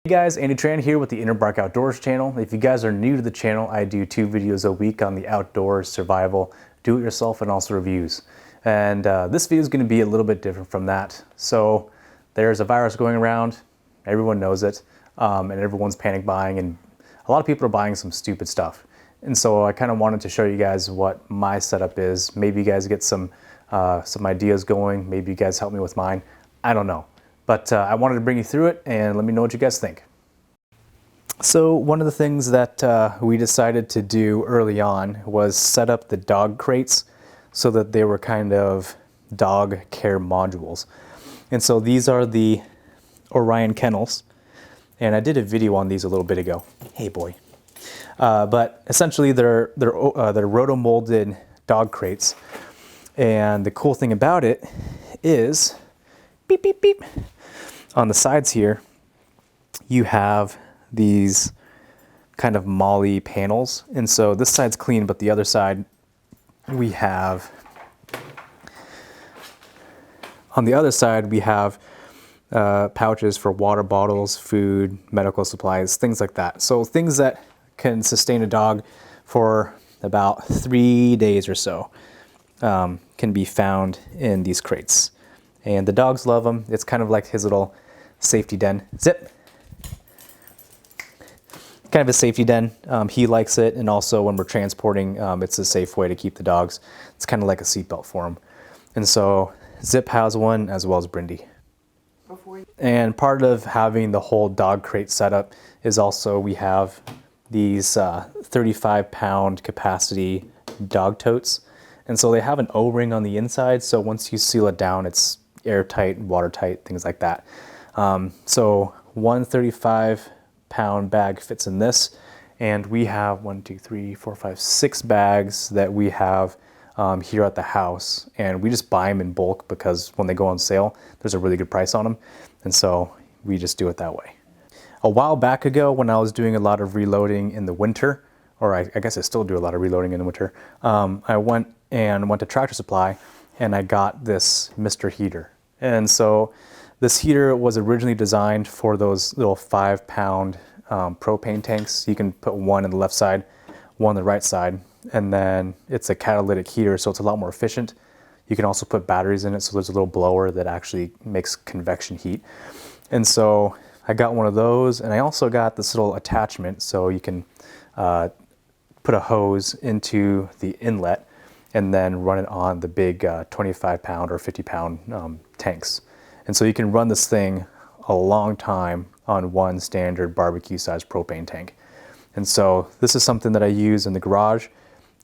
Hey guys, Andy Tran here with the InnerBark Outdoors channel. If you guys are new to the channel, I do 2 videos a week on the outdoors, survival, do-it-yourself, and also reviews. And this video is going to be a little bit different from that. So there's a virus going around, everyone knows it, and everyone's panic buying, and a lot of people are buying some stupid stuff. And so I kind of wanted to show you guys what my setup is. Maybe you guys get some ideas going. Maybe you guys help me with mine. I don't know. But I wanted to bring you through it and let me know what you guys think. So one of the things that we decided to do early on was set up the dog crates so that they were kind of dog care modules. And so these are the Orion Kennels. And I did a video on these a little bit ago. Hey boy. But essentially they're roto-molded dog crates. And the cool thing about it is, beep, beep, beep. On the sides here, you have these kind of molly panels. And so this side's clean, but the other side we have, on the other side we have pouches for water bottles, food, medical supplies, things like that. So things that can sustain a dog for about 3 days or so can be found in these crates. And the dogs love them. It's kind of like his little safety den. Zip! Kind of a safety den. He likes it, and also when we're transporting, it's a safe way to keep the dogs. It's kind of like a seatbelt for him. And so Zip has one, as well as Brindy. And part of having the whole dog crate setup is also we have these 35-pound capacity dog totes. And so they have an O-ring on the inside, so once you seal it down, it's airtight, watertight, things like that. So one 35-pound bag fits in this, and we have 6 bags that we have here at the house, and we just buy them in bulk because when they go on sale, there's a really good price on them, and so we just do it that way. A while back ago, when I was doing a lot of reloading in the winter, or I guess I still do a lot of reloading in the winter, I went to Tractor Supply and I got this Mr. Heater. And so this heater was originally designed for those little 5-pound propane tanks. You can put one on the left side, one on the right side, and then it's a catalytic heater, so it's a lot more efficient. You can also put batteries in it, so there's a little blower that actually makes convection heat. And so I got one of those, and I also got this little attachment so you can put a hose into the inlet and then run it on the big 25-pound or 50-pound tanks. And so you can run this thing a long time on one standard barbecue-sized propane tank. And so this is something that I use in the garage,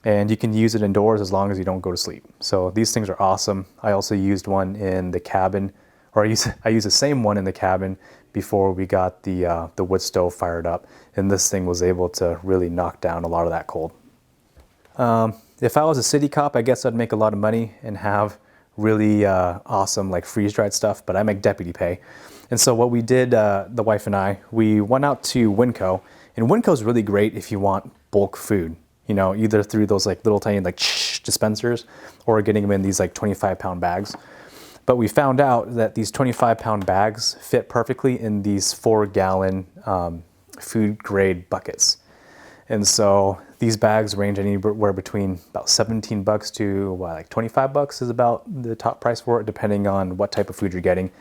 and you can use it indoors as long as you don't go to sleep. So these things are awesome. I also used one in the cabin, or I used the same one in the cabin before we got the wood stove fired up, and this thing was able to really knock down a lot of that cold. If I was a city cop, I guess I'd make a lot of money and have really awesome like freeze-dried stuff, but I make deputy pay. And so what we did, the wife and I, we went out to Winco, and Winco's really great if you want bulk food, you know, either through those like little tiny like dispensers or getting them in these like 25-pound bags. But we found out that these 25-pound bags fit perfectly in these 4-gallon food grade buckets. And so these bags range anywhere between about $17 to like $25 is about the top price for it, depending on what type of food you're getting.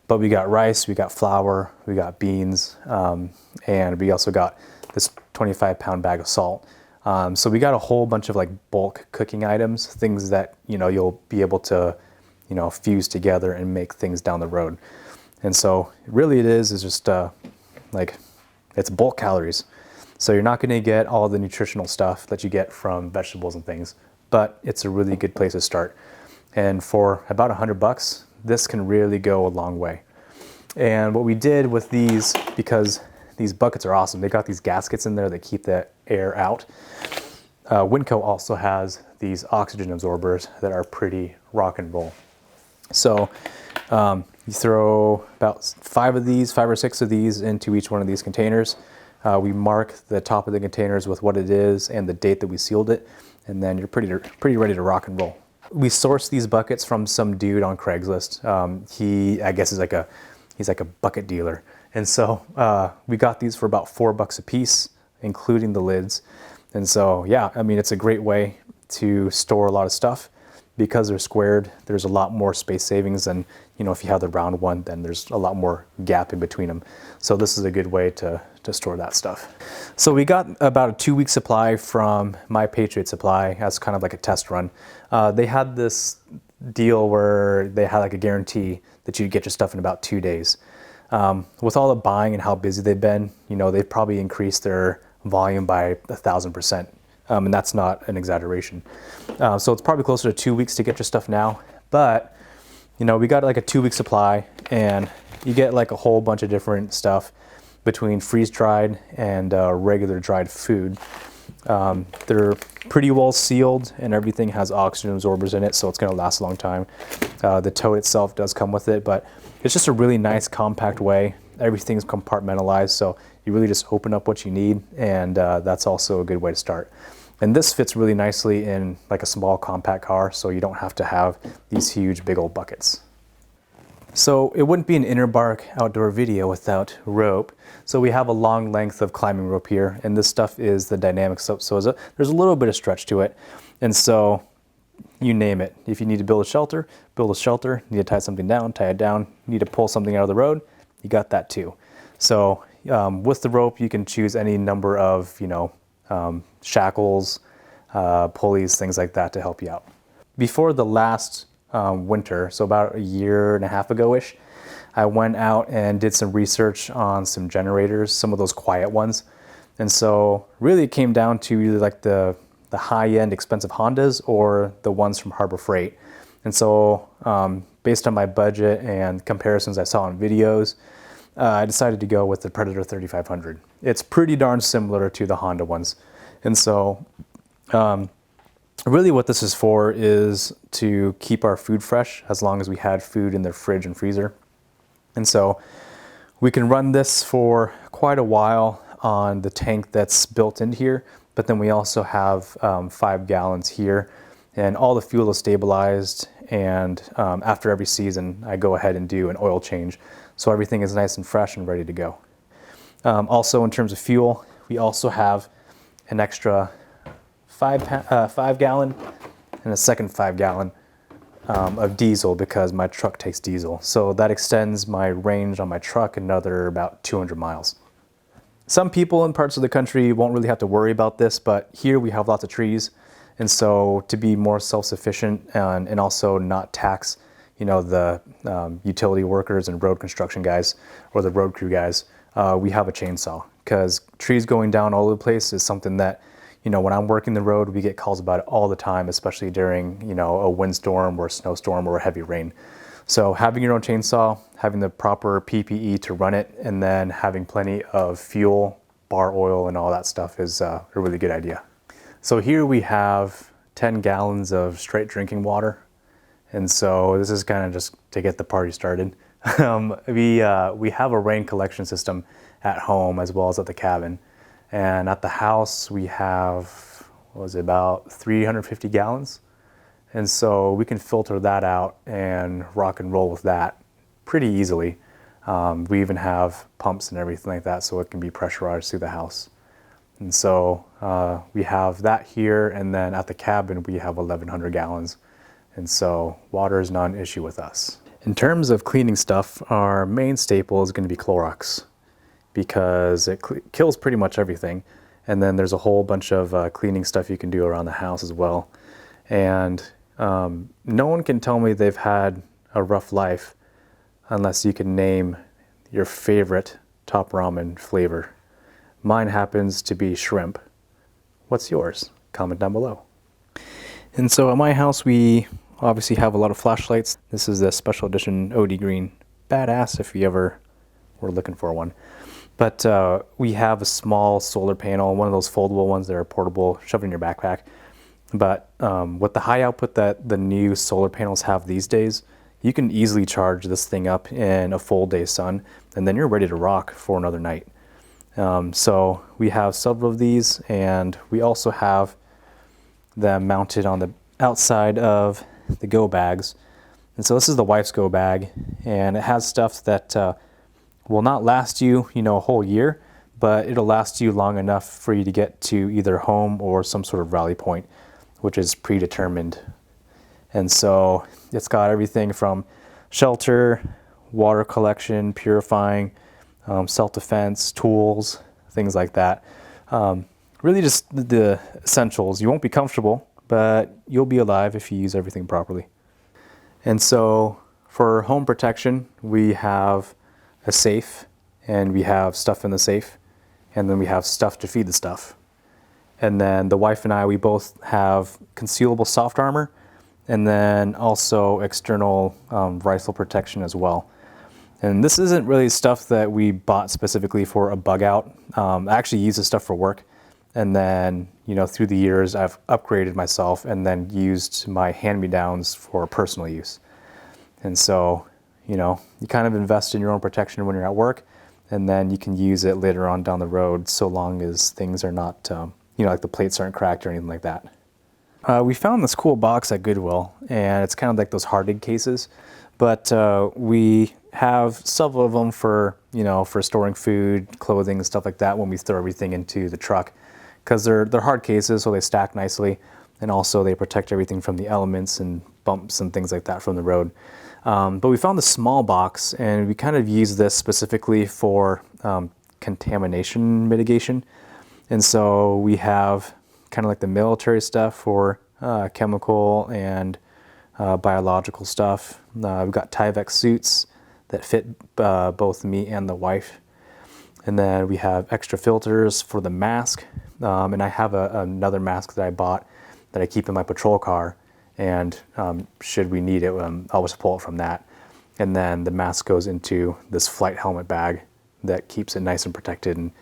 But we got rice, we got flour, we got beans, and we also got this 25-pound bag of salt. So we got a whole bunch of like bulk cooking items, things that, you know, you'll be able to, you know, fuse together and make things down the road. And so really it is just like, it's bulk calories. So you're not going to get all the nutritional stuff that you get from vegetables and things, but it's a really good place to start. And for about $100, this can really go a long way. And what we did with these, because these buckets are awesome, they got these gaskets in there that keep the air out. Winco also has these oxygen absorbers that are pretty rock and roll. So you throw about 5 or 6 of these into each one of these containers. We mark the top of the containers with what it is and the date that we sealed it, and then you're pretty ready to rock and roll. We sourced these buckets from some dude on Craigslist. He, I guess, is like a bucket dealer, And so we got these for about $4 a piece, including the lids. And so, yeah, I mean, it's a great way to store a lot of stuff. Because they're squared, there's a lot more space savings than, you know, if you have the round one, then there's a lot more gap in between them. So this is a good way to store that stuff. So we got about a 2-week supply from My Patriot Supply as kind of like a test run. They had this deal where they had like a guarantee that you'd get your stuff in about 2 days. With all the buying and how busy they've been, you know, they've probably increased their volume by 1,000%. And that's not an exaggeration. So it's probably closer to 2 weeks to get your stuff now. But, you know, we got like a 2-week supply, and you get like a whole bunch of different stuff between freeze-dried and regular dried food. They're pretty well sealed, and everything has oxygen absorbers in it, so it's going to last a long time. The tote itself does come with it, but it's just a really nice compact way. Everything's compartmentalized, so you really just open up what you need, and that's also a good way to start. And this fits really nicely in like a small compact car, so you don't have to have these huge big old buckets. So it wouldn't be an InnerBark outdoor video without rope. So we have a long length of climbing rope here, and this stuff is the dynamic stuff, so there's a little bit of stretch to it. And so you name it. If you need to build a shelter, need to tie something down, tie it down, need to pull something out of the road, you got that too. So with the rope, you can choose any number of, you know, shackles, pulleys, things like that to help you out. Before the last winter, so about 1.5 years ago-ish, I went out and did some research on some generators, some of those quiet ones. And so really it came down to either like the high-end expensive Hondas or the ones from Harbor Freight. And so based on my budget and comparisons I saw in videos, I decided to go with the Predator 3500. It's pretty darn similar to the Honda ones. And so really what this is for is to keep our food fresh as long as we had food in the fridge and freezer. And so we can run this for quite a while on the tank that's built in here, but then we also have 5 gallons here, and all the fuel is stabilized, and after every season I go ahead and do an oil change. So everything is nice and fresh and ready to go. Also in terms of fuel, we also have an extra 5 gallon and a second 5 gallon of diesel because my truck takes diesel. So that extends my range on my truck another about 200 miles. Some people in parts of the country won't really have to worry about this, but here we have lots of trees. And so to be more self-sufficient and also not tax, you know, the utility workers and road construction guys or the road crew guys, we have a chainsaw, because trees going down all over the place is something that, you know, when I'm working the road, we get calls about it all the time, especially during, you know, a windstorm or a snowstorm or a heavy rain. So having your own chainsaw, having the proper PPE to run it, and then having plenty of fuel, bar oil, and all that stuff is a really good idea. So here we have 10 gallons of straight drinking water. And so this is kind of just to get the party started. We have a rain collection system at home as well as at the cabin. And at the house we have, what was it, about 350 gallons. And so we can filter that out and rock and roll with that pretty easily. We even have pumps and everything like that, so it can be pressurized through the house. And so we have that here, and then at the cabin we have 1,100 gallons. And so water is not an issue with us. In terms of cleaning stuff, our main staple is going to be Clorox, because it kills pretty much everything. And then there's a whole bunch of cleaning stuff you can do around the house as well. And no one can tell me they've had a rough life unless you can name your favorite top ramen flavor. Mine happens to be shrimp. What's yours? Comment down below. And so at my house we obviously have a lot of flashlights. This is the special edition OD green. Badass if you ever were looking for one. But we have a small solar panel, one of those foldable ones that are portable, shove it in your backpack. But with the high output that the new solar panels have these days, you can easily charge this thing up in a full day sun, and then you're ready to rock for another night. So we have several of these, and we also have them mounted on the outside of the go bags. And so this is the wife's go bag, and it has stuff that will not last you, a whole year, but it'll last you long enough for you to get to either home or some sort of rally point, which is predetermined. And so it's got everything from shelter, water collection, purifying, self-defense, tools, things like that. Really just the essentials. You won't be comfortable, but you'll be alive if you use everything properly. And so for home protection, we have a safe, and we have stuff in the safe, and then we have stuff to feed the stuff. And then the wife and I, we both have concealable soft armor, and then also external rifle protection as well. And this isn't really stuff that we bought specifically for a bug out. I actually use this stuff for work. And then, through the years, I've upgraded myself and then used my hand-me-downs for personal use. And so, you kind of invest in your own protection when you're at work, and then you can use it later on down the road, so long as things are not, like the plates aren't cracked or anything like that. We found this cool box at Goodwill, and it's kind of like those hardened cases, but we have several of them for, for storing food, clothing, and stuff like that when we throw everything into the truck, because they're hard cases, so they stack nicely, and also they protect everything from the elements and bumps and things like that from the road. But we found the small box, and we kind of use this specifically for contamination mitigation. And so we have kind of like the military stuff for chemical and biological stuff. We've got Tyvek suits that fit both me and the wife. And then we have extra filters for the mask. And I have another mask that I bought that I keep in my patrol car. And should we need it, I'll just pull it from that. And then the mask goes into this flight helmet bag that keeps it nice and protected and,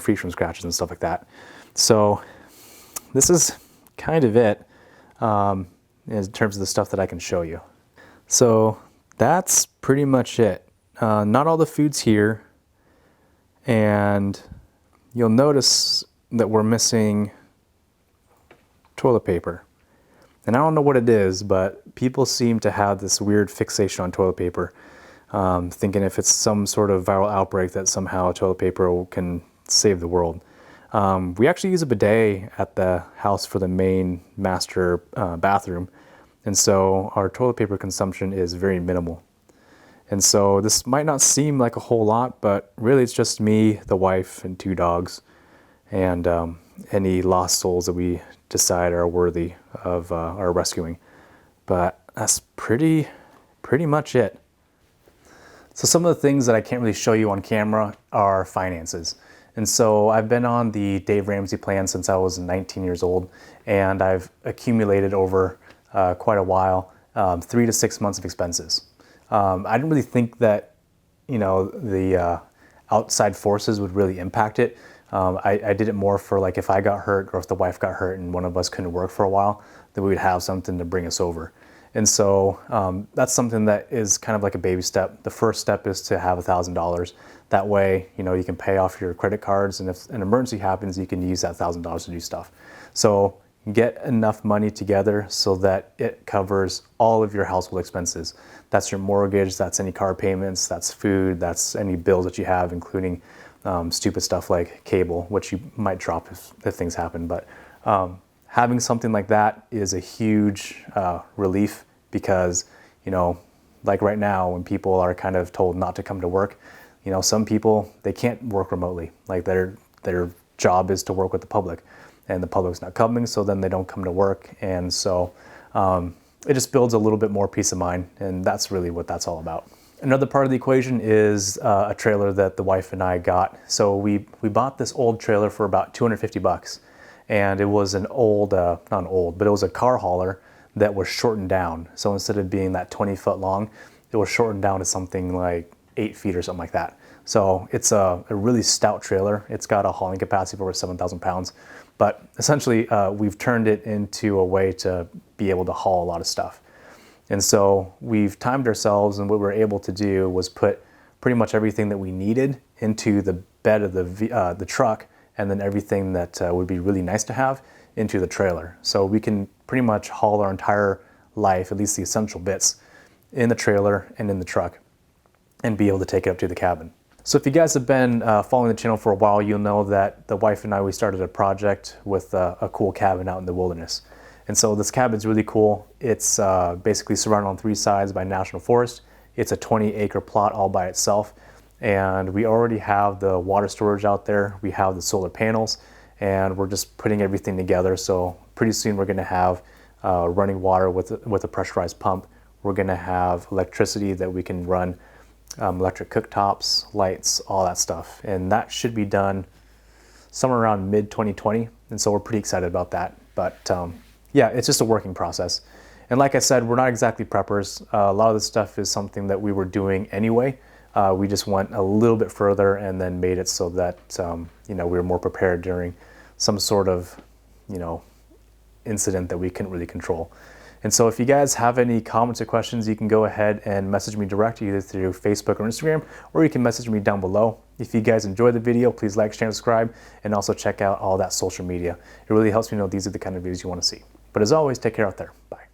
free from scratches and stuff like that. So this is kind of it in terms of the stuff that I can show you. So that's pretty much it. Not all the food's here. And you'll notice that we're missing toilet paper. And I don't know what it is, but people seem to have this weird fixation on toilet paper, thinking if it's some sort of viral outbreak that somehow toilet paper can save the world. We actually use a bidet at the house for the main master bathroom, and so our toilet paper consumption is very minimal. And so this might not seem like a whole lot, but really it's just me, the wife, and 2 dogs, and any lost souls that we decide are worthy of our rescuing. But that's pretty much it. So some of the things that I can't really show you on camera are finances. And so I've been on the Dave Ramsey plan since I was 19 years old, and I've accumulated over quite a while 3 to 6 months of expenses. I didn't really think that the outside forces would really impact it. I did it more for like if I got hurt or if the wife got hurt and one of us couldn't work for a while, then we would have something to bring us over. And so that's something that is kind of like a baby step. The first step is to have $1,000. That way, you can pay off your credit cards, and if an emergency happens, you can use that $1,000 to do stuff. So get enough money together so that it covers all of your household expenses. That's your mortgage, that's any car payments, that's food, that's any bills that you have, including stupid stuff like cable, which you might drop if things happen. But having something like that is a huge relief, because, like right now when people are kind of told not to come to work, some people, they can't work remotely. Like their job is to work with the public, and the public's not coming, so then they don't come to work. And so it just builds a little bit more peace of mind, and that's really what that's all about. Another part of the equation is a trailer that the wife and I got. So we bought this old trailer for about $250, and it was an old, not old, but it was a car hauler that was shortened down. So instead of being that 20 foot long, it was shortened down to something like 8 feet or something like that. So it's a really stout trailer. It's got a hauling capacity of over 7,000 pounds. But essentially, we've turned it into a way to be able to haul a lot of stuff. And so we've timed ourselves, and what we were able to do was put pretty much everything that we needed into the bed of the truck, and then everything that would be really nice to have into the trailer. So we can pretty much haul our entire life, at least the essential bits, in the trailer and in the truck, and be able to take it up to the cabin. So if you guys have been following the channel for a while, you'll know that the wife and I, we started a project with a cool cabin out in the wilderness. And so this cabin's really cool. It's basically surrounded on 3 sides by national forest. It's a 20-acre plot all by itself. And we already have the water storage out there. We have the solar panels, and we're just putting everything together. So pretty soon we're gonna have running water with a pressurized pump. We're gonna have electricity that we can run electric cooktops, lights, all that stuff. And that should be done somewhere around mid-2020. And so we're pretty excited about that. But yeah, it's just a working process. And like I said, we're not exactly preppers. A lot of this stuff is something that we were doing anyway. We just went a little bit further and then made it so that you know, we were more prepared during some sort of, you know, incident that we couldn't really control. And so if you guys have any comments or questions, you can go ahead and message me directly either through Facebook or Instagram, or you can message me down below. If you guys enjoyed the video, please like, share, and subscribe, and also check out all that social media. It really helps me know these are the kind of videos you want to see. But as always, take care out there. Bye.